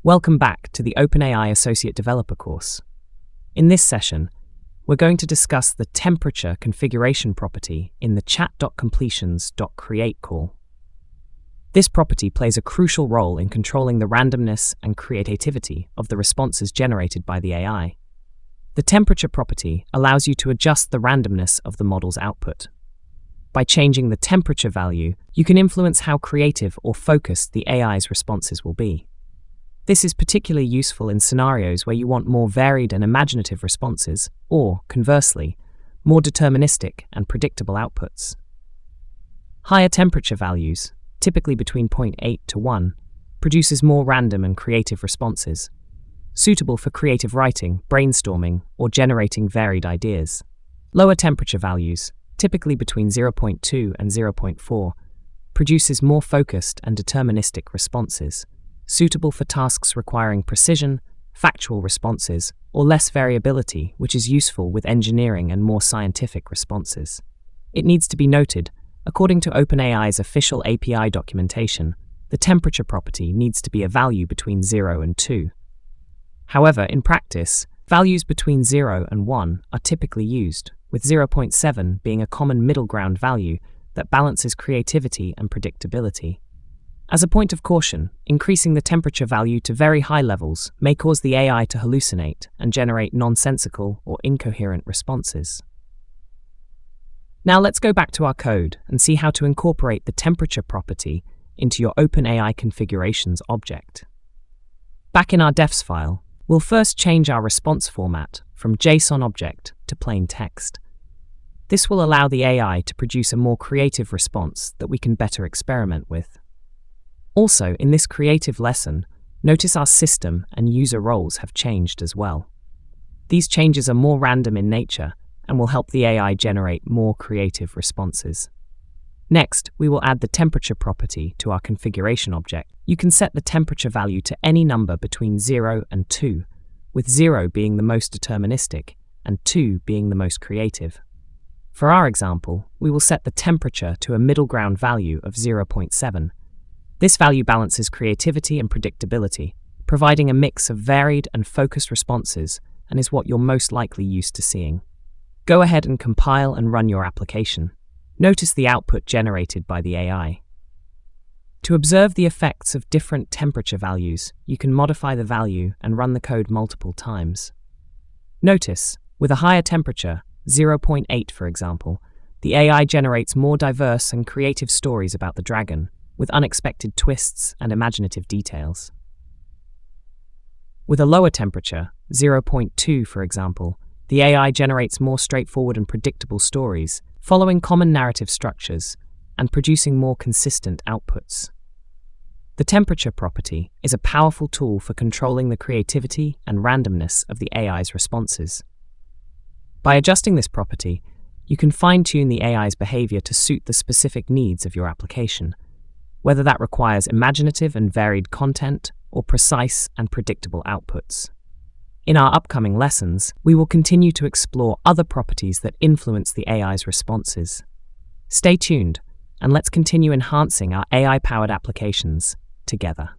Welcome back to the OpenAI Associate Developer course. In this session, we're going to discuss the temperature configuration property in the chat.completions.create call. This property plays a crucial role in controlling the randomness and creativity of the responses generated by the AI. The temperature property allows you to adjust the randomness of the model's output. By changing the temperature value, you can influence how creative or focused the AI's responses will be. This is particularly useful in scenarios where you want more varied and imaginative responses, or, conversely, more deterministic and predictable outputs. Higher temperature values, typically between 0.8 to 1, produces more random and creative responses, suitable for creative writing, brainstorming, or generating varied ideas. Lower temperature values, typically between 0.2 and 0.4, produces more focused and deterministic responses, suitable for tasks requiring precision, factual responses, or less variability, which is useful with engineering and more scientific responses. It needs to be noted, according to OpenAI's official API documentation, the temperature property needs to be a value between 0 and 2. However, in practice, values between 0 and 1 are typically used, with 0.7 being a common middle ground value that balances creativity and predictability. As a point of caution, increasing the temperature value to very high levels may cause the AI to hallucinate and generate nonsensical or incoherent responses. Now let's go back to our code and see how to incorporate the temperature property into your OpenAI configurations object. Back in our defs file, we'll first change our response format from JSON object to plain text. This will allow the AI to produce a more creative response that we can better experiment with. Also, in this creative lesson, notice our system and user roles have changed as well. These changes are more random in nature and will help the AI generate more creative responses. Next, we will add the temperature property to our configuration object. You can set the temperature value to any number between 0 and 2, with 0 being the most deterministic and 2 being the most creative. For our example, we will set the temperature to a middle ground value of 0.7. This value balances creativity and predictability, providing a mix of varied and focused responses and is what you're most likely used to seeing. Go ahead and compile and run your application. Notice the output generated by the AI. To observe the effects of different temperature values, you can modify the value and run the code multiple times. Notice, with a higher temperature, 0.8 for example, the AI generates more diverse and creative stories about the dragon, with unexpected twists and imaginative details. With a lower temperature, 0.2 for example, the AI generates more straightforward and predictable stories, following common narrative structures and producing more consistent outputs. The temperature property is a powerful tool for controlling the creativity and randomness of the AI's responses. By adjusting this property, you can fine-tune the AI's behavior to suit the specific needs of your application, whether that requires imaginative and varied content or precise and predictable outputs. In our upcoming lessons, we will continue to explore other properties that influence the AI's responses. Stay tuned, and let's continue enhancing our AI-powered applications together.